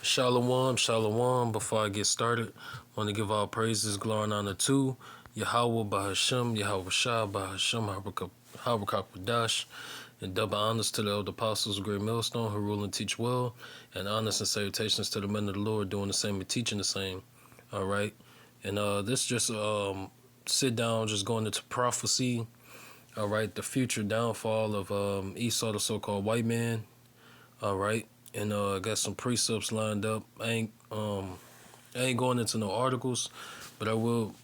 Shalom, shalom. Before I get started, I want to give all praises, glory, and honor to Yahweh Bahashem, Yahweh Shah Bahashem, Harakapadash, and double honors to the elder apostles of Great Millstone who rule and teach well, and honors and salutations to the men of the Lord doing the same and teaching the same. All right, and this just sit down, just going into prophecy. All right, the future downfall of Esau, the so-called white man. All right. And I got some precepts lined up. I ain't going into no articles, but I will,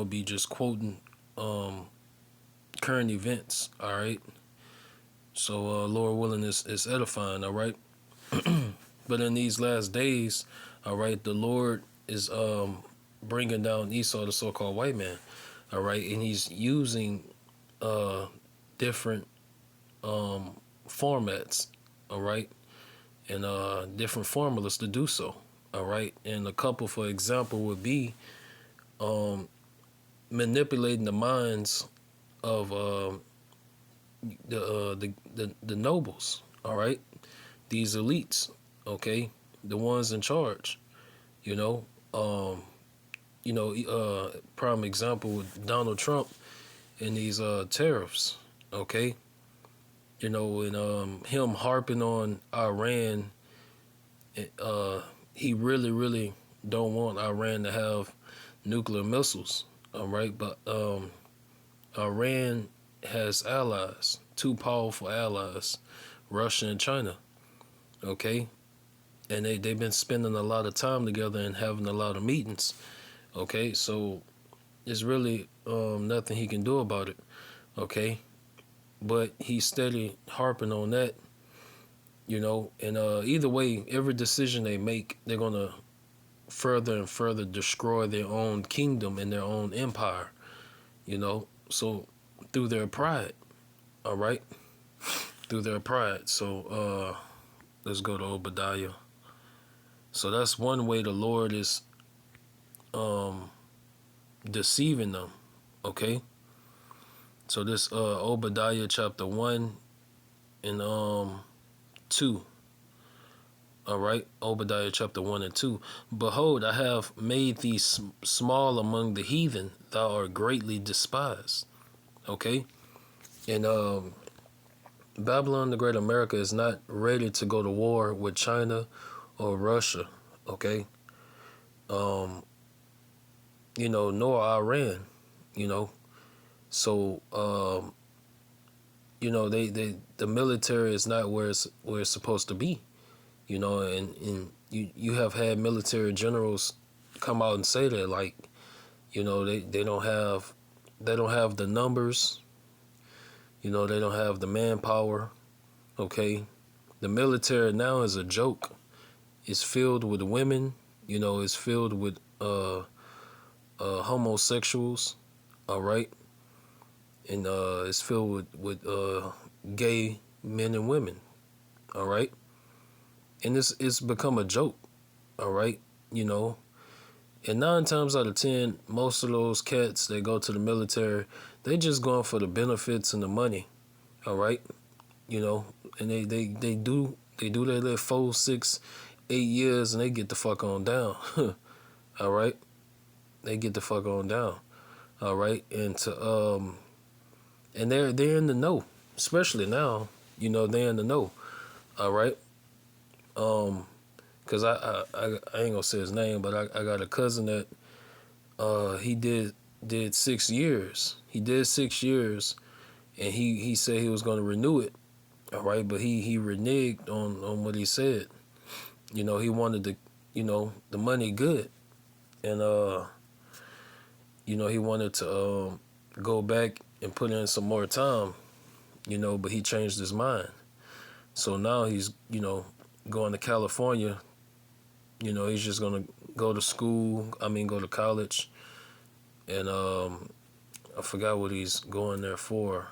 be just quoting current events. All right. So Lord willing is edifying. All right. But in these last days, all right, the Lord is bringing down Esau, the so-called white man. All right, and he's using different formats. All right, and different formulas to do so. All right, and a couple, for example, would be manipulating the minds of the nobles. All right, these elites. Okay, the ones in charge. You know, um, prime example with Donald Trump and these tariffs. Okay, and him harping on Iran. He really, really don't want Iran to have nuclear missiles. All right, but Iran has allies, two powerful allies, Russia and China. Okay, and they've been spending a lot of time together and having a lot of meetings. Okay, so there's really nothing he can do about it. Okay, but he's steady harping on that. And either way, every decision they make, they're gonna further and further destroy their own kingdom and their own empire. So through their pride. All right, through their pride. So let's go to Obadiah. So that's one way the Lord is deceiving them. Okay, so this Obadiah chapter 1 and 2. All right, Obadiah chapter 1 and 2. Behold, I have made thee small among the heathen, thou art greatly despised. Okay, and Babylon the Great America is not ready to go to war with China or Russia. Okay, nor Iran. So the military is not where it's supposed to be. And you have had military generals come out and say that, like, they don't have the numbers. They don't have the manpower. Okay, the military now is a joke. It's filled with women. It's filled with homosexuals. All right, and it's filled with gay men and women. All right, and it's become a joke. All right, and 9 times out of 10, most of those cats that go to the military, they just going for the benefits and the money. All right, and they do their 4, 6, 8 years, and they get the fuck on down. All right, they get the fuck on down. All right, and they're in the know, especially now. They're in the know. All right, because I ain't gonna say his name, but I got a cousin that he did 6 years. He did 6 years, and he said he was gonna renew it. All right, but he reneged on what he said. He wanted the money good, and he wanted to go back and put in some more time. But he changed his mind. So now he's going to California. He's just gonna go to school. Go to college, and I forgot what he's going there for.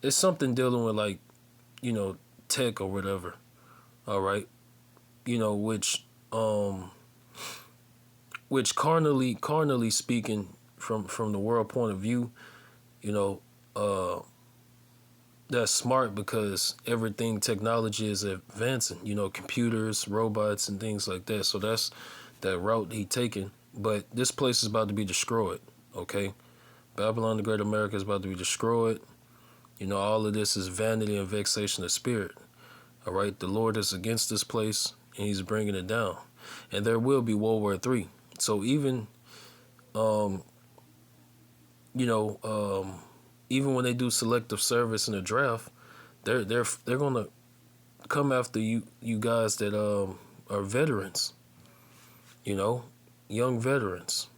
It's something dealing with, like, tech or whatever. All right, which carnally speaking, from the world point of view, you know, uh, that's smart because everything technology is advancing. You know, computers, robots, and things like that. So that's that route he taking. But this place is about to be destroyed. Okay, Babylon the Great America is about to be destroyed. You know, all of this is vanity and vexation of spirit. All right, the Lord is against this place, and He's bringing it down. And there will be World War III. So even, um, you know, even when they do selective service in the draft, they're gonna come after you guys that are veterans. You know, young veterans.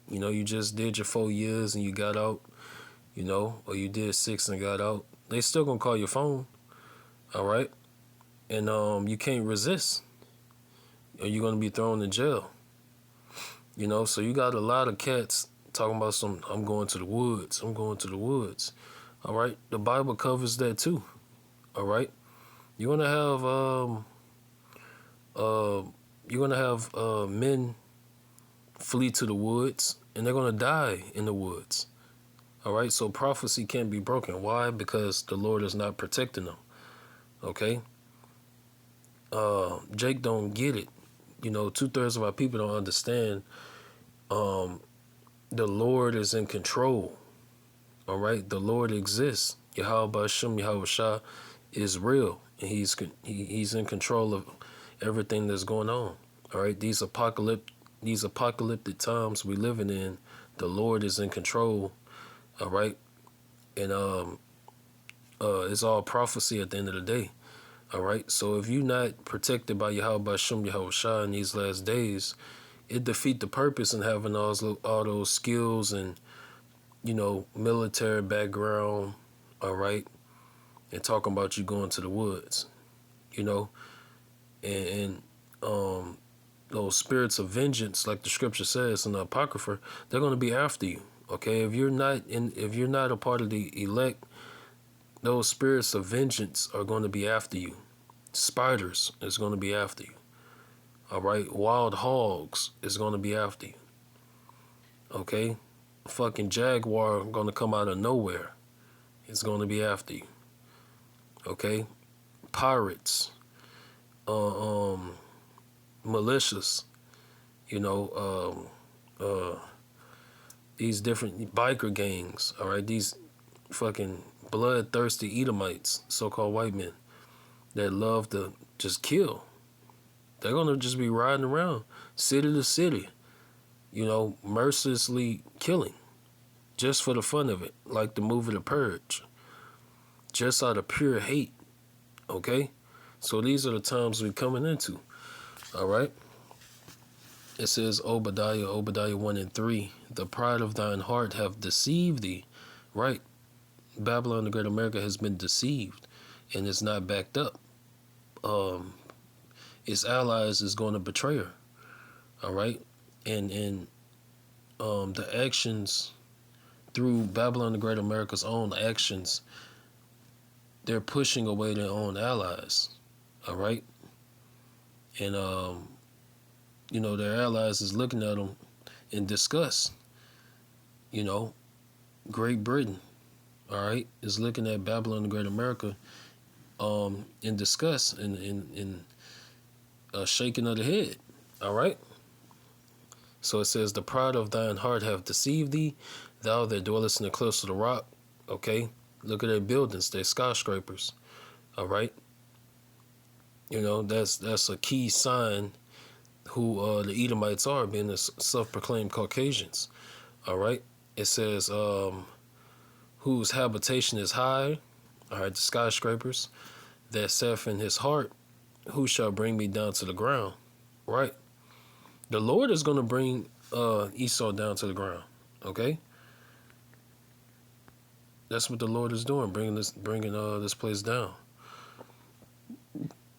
You know, you just did your 4 years and you got out. You know, or you did 6 and got out. They still gonna call your phone. All right, and you can't resist, or you're gonna be thrown in jail. You know, so you got a lot of cats talking about some. I'm going to the woods. I'm going to the woods. All right, the Bible covers that too. All right, you're gonna have uh men flee to the woods, and they're gonna die in the woods. All right, so prophecy can't be broken. Why? Because the Lord is not protecting them. Okay, Jake don't get it. You know, 2/3 of our people don't understand. Um, the Lord is in control. All right, the Lord exists. Yahweh Bashem, Yahweh Shah is real, and he's in control of everything that's going on. All right, these apocalyptic times we living in, the Lord is in control. All right, and it's all prophecy at the end of the day. All right, so if you're not protected by Yahweh Bashem, Yahweh Shah in these last days, it defeat the purpose in having all those skills and, you know, military background. All right, and talking about you going to the woods, you know, and those spirits of vengeance, like the scripture says in the Apocrypha, they're going to be after you. Okay, if you're not a part of the elect, those spirits of vengeance are going to be after you. Spiders is going to be after you. All right, wild hogs is going to be after you. Okay, a fucking jaguar going to come out of nowhere. It's going to be after you. Okay, pirates, militias, you know, these different biker gangs. All right, these fucking bloodthirsty Edomites, so-called white men that love to just kill. They're gonna just be riding around city to city, you know, mercilessly killing just for the fun of it, like the movie The Purge, just out of pure hate. Okay, so these are the times we're coming into. All right. It says Obadiah 1 and 3, the pride of thine heart have deceived thee. Right. Babylon the Great America has been deceived and it's not backed up. Its allies is going to betray her. All right. And the actions through Babylon the Great America's own actions, they're pushing away their own allies. All right. And, you know, their allies is looking at them in disgust. You know, Great Britain, all right, is looking at Babylon the Great America in disgust and in shaking of the head. All right. So it says, the pride of thine heart have deceived thee, thou that dwellest in the cliffs of the rock. Okay. Look at their buildings, their skyscrapers. All right. You know, that's a key sign who the Edomites are, being the self-proclaimed Caucasians. All right. It says, whose habitation is high. All right, the skyscrapers that saith in his heart, who shall bring me down to the ground? Right. The Lord is going to bring Esau down to the ground. Okay. That's what the Lord is doing, bringing this place down.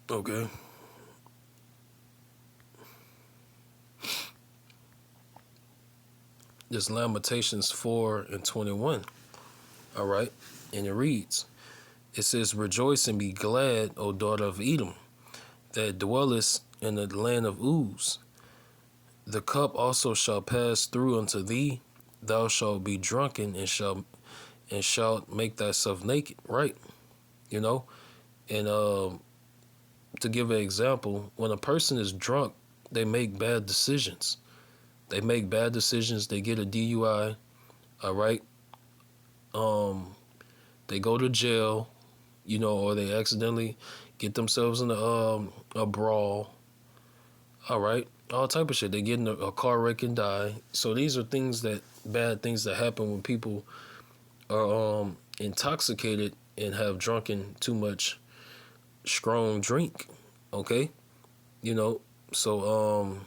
Okay. This Lamentations 4 and 21. All right. And it reads, it says, rejoice and be glad, O daughter of Edom, that dwellest in the land of Uz. The cup also shall pass through unto thee. Thou shalt be drunken and shalt make thyself naked. Right. you know. And to give an example, when a person is drunk, they make bad decisions. They make bad decisions. They get a DUI. All right. Um, they go to jail, or they accidentally get themselves in a brawl. All right, all type of shit. They get in a car wreck and die. So these are bad things that happen when people are intoxicated and have drunken too much strong drink. Okay, you know. So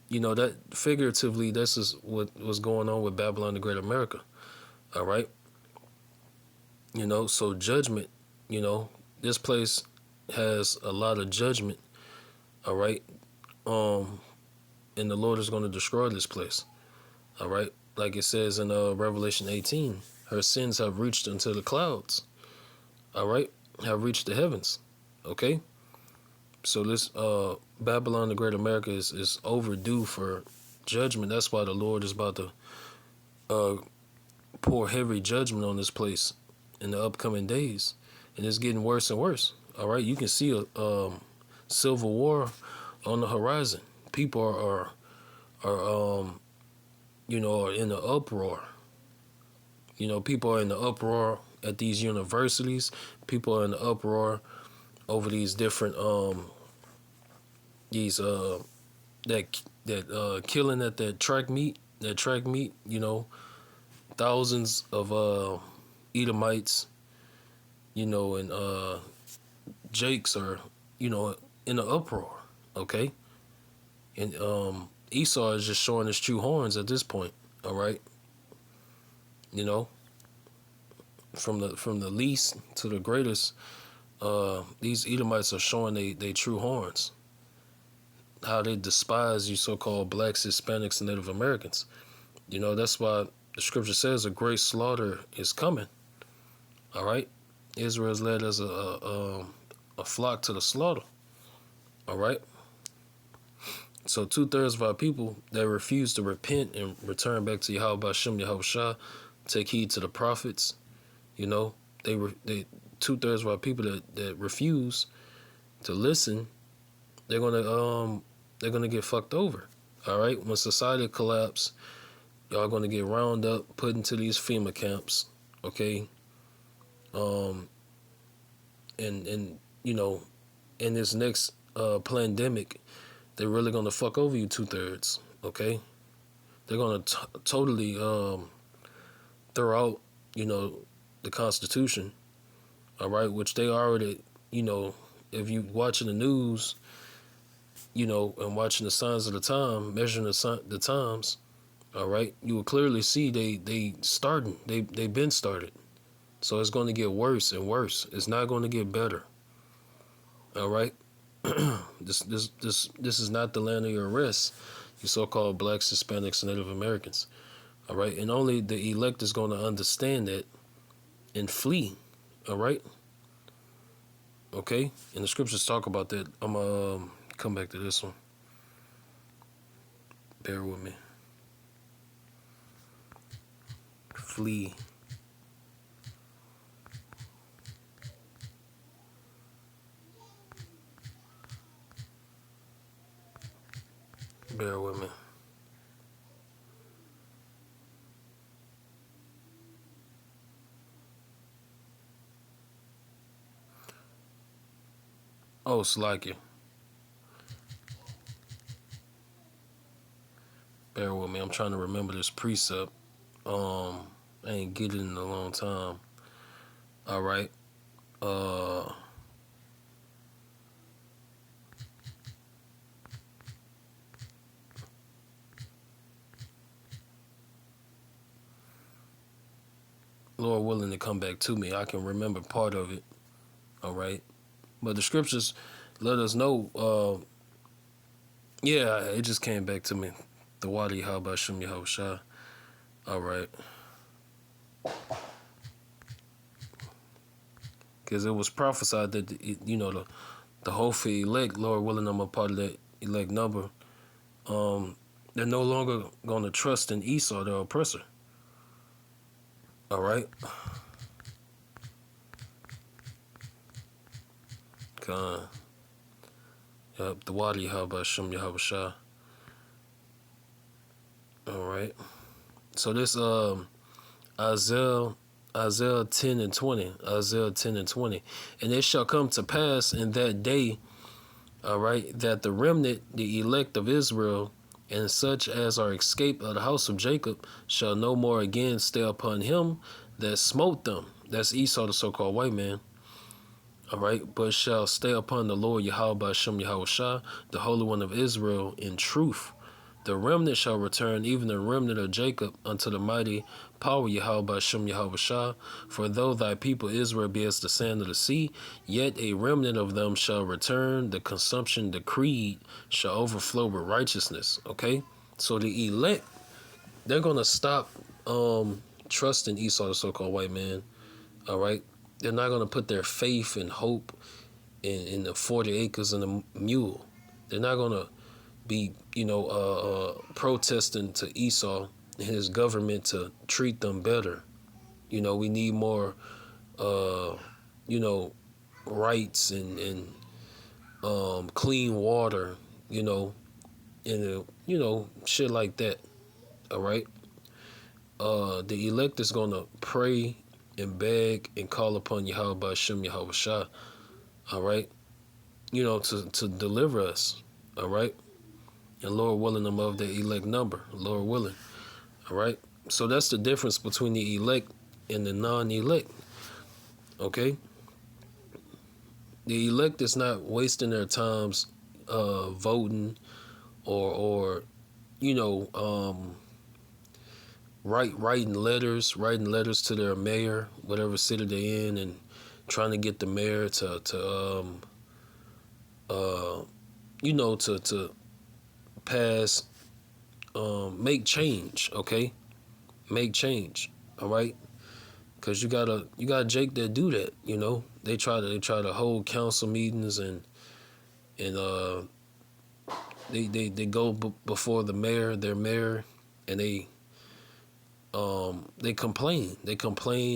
that figuratively, this is what was going on with Babylon the Great America. All right, So judgment. This place has a lot of judgment. All right, um, and the Lord is going to destroy this place. All right, like it says in Revelation 18, her sins have reached into the clouds. All right, have reached the heavens. Okay, so this Babylon the Great America is overdue for judgment. That's why the Lord is about to uh, pour heavy judgment on this place in the upcoming days, and it's getting worse and worse. All right, you can see a civil war on the horizon. People are in the uproar. People are in the uproar at these universities. People are in the uproar over these different these killing at that track meet. Thousands of Edomites, and Jakes are, in the uproar. Okay, and Esau is just showing his true horns at this point. All right, you know, from the least to the greatest, these Edomites are showing they true horns. How they despise you so-called blacks, Hispanics, and Native Americans. That's why the scripture says a great slaughter is coming. All right, Israel is led as a flock to the slaughter. All right. So 2/3 of our people that refuse to repent and return back to Yahweh Shem Yahushua, take heed to the prophets. They 2/3 of our people that refuse to listen, they're gonna get fucked over. All right. When society collapse, y'all gonna get rounded up, put into these FEMA camps. Okay. Um. And in this next pandemic, they're really gonna fuck over you 2/3. Okay. They're gonna totally throw out the Constitution. All right, which they already if you watching the news, and watching the signs of the time, measuring the times. All right, you will clearly see they starting. They've been started. So it's going to get worse and worse. It's not going to get better. All right. This is not the land of your rest, you so-called blacks, Hispanics, and Native Americans. All right, and only the elect is going to understand that and flee. All right. Okay, and the scriptures talk about that. I'm gonna come back to this one. Bear with me. Flee. Bear with me. Oh, Slakia. Bear with me. I'm trying to remember this precept. I ain't get it in a long time. All right. Lord willing to come back to me, I can remember part of it. All right. But the scriptures let us know. Yeah, it just came back to me. The Wadi Habashim Yahushua. All right. Because it was prophesied that, the hopeful elect, Lord willing, I'm a part of that elect number. They're no longer going to trust in Esau, their oppressor. All right. Con. Yep, the Wadi Habashim Yahabashah. Alright. So this Isaiah 10 and 20. Isaiah 10 and 20. And it shall come to pass in that day, all right, that the remnant, the elect of Israel, and such as are escaped of the house of Jacob, shall no more again stay upon him that smote them. That's Esau, the so-called white man. All right, but shall stay upon the Lord Yahweh Shem Yahushua, the Holy One of Israel, in truth. The remnant shall return, even the remnant of Jacob, unto the mighty power Yahweh Shem Yahushua. For though thy people Israel be as the sand of the sea, yet a remnant of them shall return. The consumption decreed shall overflow with righteousness. Okay, so the elect, they're gonna stop trusting Esau, the so-called white man. All right. They're not going to put their faith and hope in the 40 acres and a mule. They're not going to be, protesting to Esau and his government to treat them better. We need more, rights and clean water, and, shit like that. All right. The elect is going to pray and beg and call upon Yahweh Hashem Yahweh Shah, all right, to deliver us, all right, and Lord willing, I'm of the elect number, Lord willing, all right. So that's the difference between the elect and the non-elect, okay. The elect is not wasting their times voting or writing letters to their mayor, whatever city they're in, and trying to get the mayor to pass, make change, okay, make change, all right, because you got Jake that do that, they try to hold council meetings and they go before their mayor, and they complain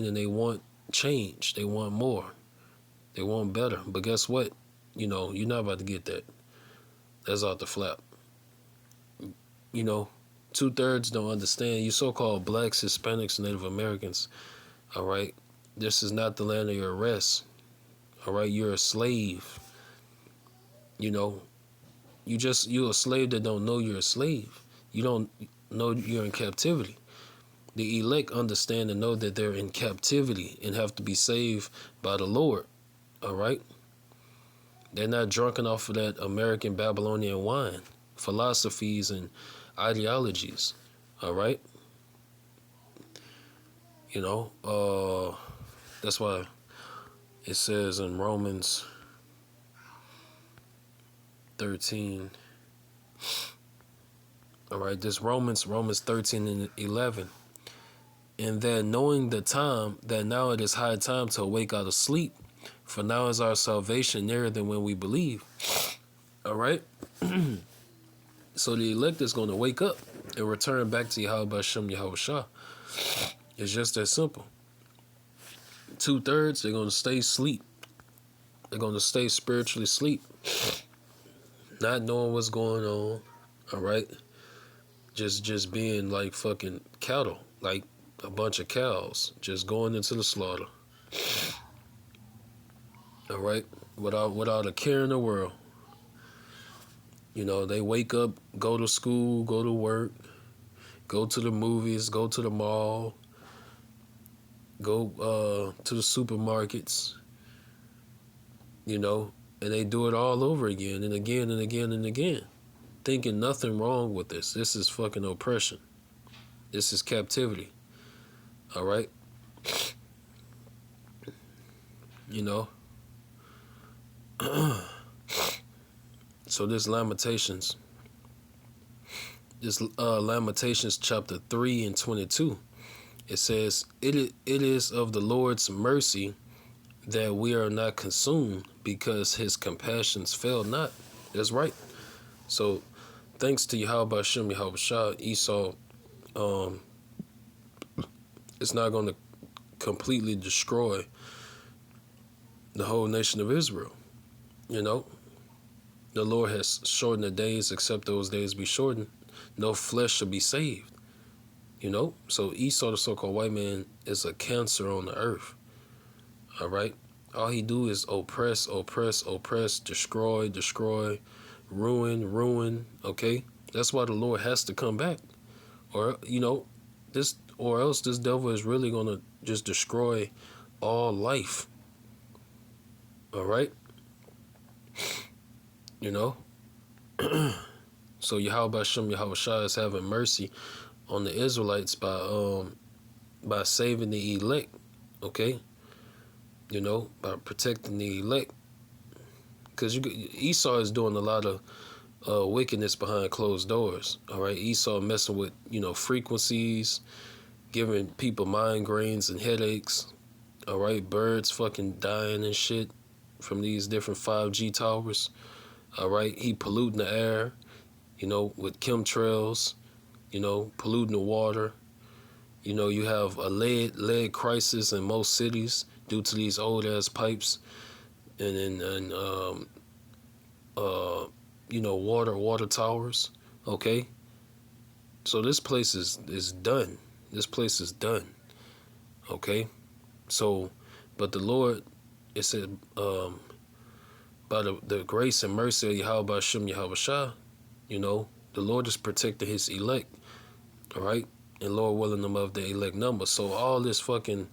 and they want change. They want more. They want better. But guess what? You're not about to get that. That's out the flap. 2/3 don't understand. You so-called blacks, Hispanics, Native Americans, all right? This is not the land of your rest, all right? You're a slave. You're a slave that don't know you're a slave. You don't know you're in captivity. The elect understand and know that they're in captivity and have to be saved by the Lord, all right? They're not drunken off of that American Babylonian wine, philosophies and ideologies, all right? That's why it says in Romans 13, all right, this Romans 13 and 11. And that knowing the time, that now it is high time to awake out of sleep, for now is our salvation nearer than when we believe. All right? So the elect is going to wake up and return back to Yahweh Hashem Yahweh Shah. It's just that simple. 2/3, they're going to stay asleep. They're going to stay spiritually asleep, not knowing what's going on, all right? Just being like fucking cattle, like a bunch of cows just going into the slaughter. All right, without a care in the world. They wake up, go to school, go to work, go to the movies, go to the mall, go to the supermarkets, and they do it all over again and again and again and again, thinking nothing wrong with this. This is fucking oppression. This is captivity. All right? So this Lamentations chapter 3 and 22, it says, it is of the Lord's mercy that we are not consumed, because his compassions fail not. That's right. So thanks to Yahweh Hashem Yahweh Shah, Esau it's not going to completely destroy the whole nation of Israel. You know, the Lord has shortened the days, except those days be shortened. No flesh shall be saved. You know, so Esau, the so-called white man, is a cancer on the earth. All right, all he do is oppress, oppress, oppress, destroy, destroy, ruin, ruin. Okay, that's why the Lord has to come back, or this, or else this devil is really gonna just destroy all life. All right, you know. So Yahweh Shem Yahweh Shai is having mercy on the Israelites by saving the elect. Okay, by protecting the elect, because Esau is doing a lot of wickedness behind closed doors. All right, Esau messing with frequencies, giving people migraines and headaches. All right, birds fucking dying and shit from these different 5G towers. All right, he polluting the air, with chemtrails. Polluting the water. You have a lead crisis in most cities due to these old ass pipes and water towers. Okay, so this place is done. This place is done. Okay, so, but the Lord, it said, by the grace and mercy of Yahweh Shem Yahweh Shah, the Lord is protecting His elect. All right, and Lord willing them of the elect number. So all this fucking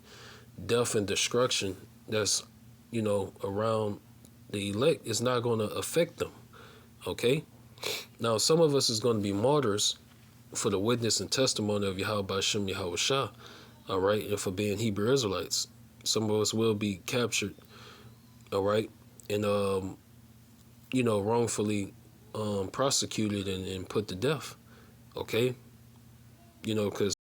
death and destruction that's around the elect is not going to affect them. Okay, now some of us is going to be martyrs for the witness and testimony of Yahweh Shem Yahweh Shah. All right, and for being Hebrew Israelites. Some of us will be captured. All right, and wrongfully prosecuted and put to death. Okay, because